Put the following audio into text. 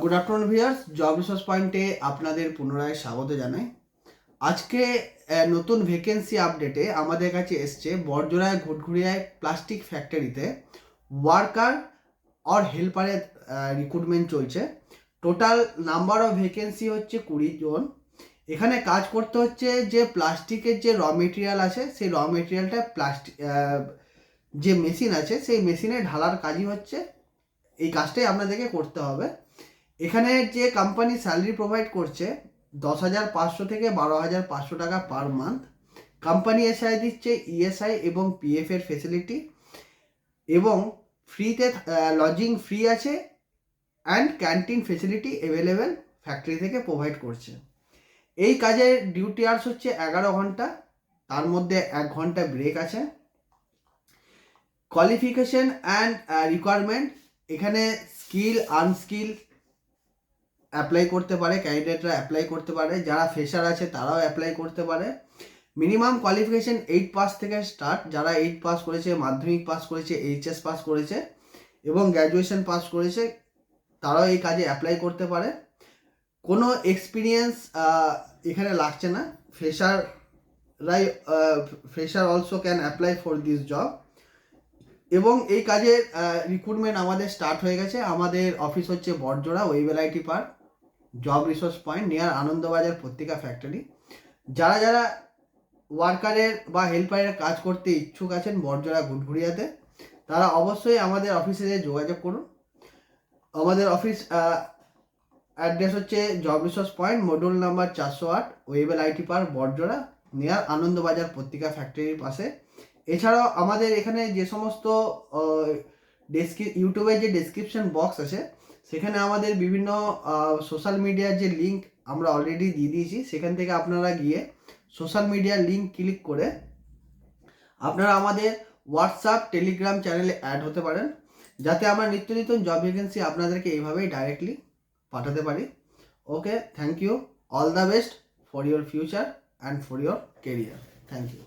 Good afternoon viewers, job resource পয়েন্টে আপনাদের পুনরায় স্বাগত জানাই। আজকে নতুন ভ্যাকেন্সি আপডেটে আমাদের কাছে এসছে বড়জোড়ায় ঘুটঘুরিয়ায় প্লাস্টিক ফ্যাক্টরিতে ওয়ার্কার অর হেল্পারের রিক্রুটমেন্ট চলছে। টোটাল নাম্বার অফ ভ্যাকেন্সি হচ্ছে 20 জন। এখানে কাজ করতে হচ্ছে যে প্লাস্টিকের যে র মেটেরিয়াল আছে সেই র মেটেরিয়ালটা যে মেশিন আছে সেই মেশিনে ঢালার কাজই হচ্ছে। এই কাজটাই আপনাদেরকে করতে হবে। এখানে যে কোম্পানি স্যালারি প্রোভাইড করছে 10,500 থেকে 12,500 টাকা পার মান্থ। কোম্পানি এসআই দিচ্ছে ইএসআই এবং পিএফ এর ফেসিলিটি, এবং ফ্রিতে লজিং ফ্রি আছে and canteen facility available factory থেকে প্রোভাইড করছে। এই কাজের ডিউটি আওয়ার্স হচ্ছে 11 ঘন্টা, তার মধ্যে 1 ঘন্টা ব্রেক আছে। কোয়ালিফিকেশন অ্যান্ড রিকোয়ারমেন্ট, এখানে স্কিল আনস্কিল অ্যাপ্লাই করতে পারে, ক্যান্ডিডেটরা অ্যাপ্লাই করতে পারে, যারা ফ্রেশার আছে তারাও অ্যাপ্লাই করতে পারে। মিনিমাম কোয়ালিফিকেশন 8 পাস থেকে স্টার্ট, যারা 8 পাস করেছে, মাধ্যমিক পাস করেছে, এইচএস পাস করেছে এবং গ্র্যাজুয়েশন পাস করেছে তারাও এই কাজে অ্যাপ্লাই করতে পারে। কোনো এক্সপিরিয়েন্স এখানে লাগছে না, fresher also can apply for this job. এবং এই কাজের রিক্রুটমেন্ট আমাদের স্টার্ট হয়ে গেছে। আমাদের অফিস হচ্ছে Barjora Wavell IT park, job resource point near Anandabazar পত্রিকা ফ্যাক্টরি। যারা যারা ওয়ার্কারের বা হেল্পারের কাজ করতে ইচ্ছুক আছেন বড়জোড়া ঘুটঘুরিয়াতে, তারা অবশ্যই আমাদের অফিসে যোগাযোগ করুন। আমাদের অফিস অ্যাড্রেস হচ্ছে job resource point, module number 408, Wavell IT park, Barjora near Anandabazar পত্রিকা ফ্যাক্টরির পাশে। এছাড়াও আমাদের এখানে যে সমস্ত ইউটিউবের যে ডেসক্রিপশন বক্স আছে সেখানে আমাদের বিভিন্ন সোশ্যাল মিডিয়ার যে লিঙ্ক আমরা অলরেডি দিয়ে দিয়েছি, সেখান থেকে আপনারা গিয়ে সোশ্যাল মিডিয়ার লিঙ্ক ক্লিক করে আপনারা আমাদের হোয়াটসঅ্যাপ টেলিগ্রাম চ্যানেলে অ্যাড হতে পারেন, যাতে আমরা নিত্য নতুন জব ভ্যাকেন্সি আপনাদেরকে এইভাবেই ডাইরেক্টলি পাঠাতে পারি। Okay, thank you, all the best for your future and for your career. Thank you.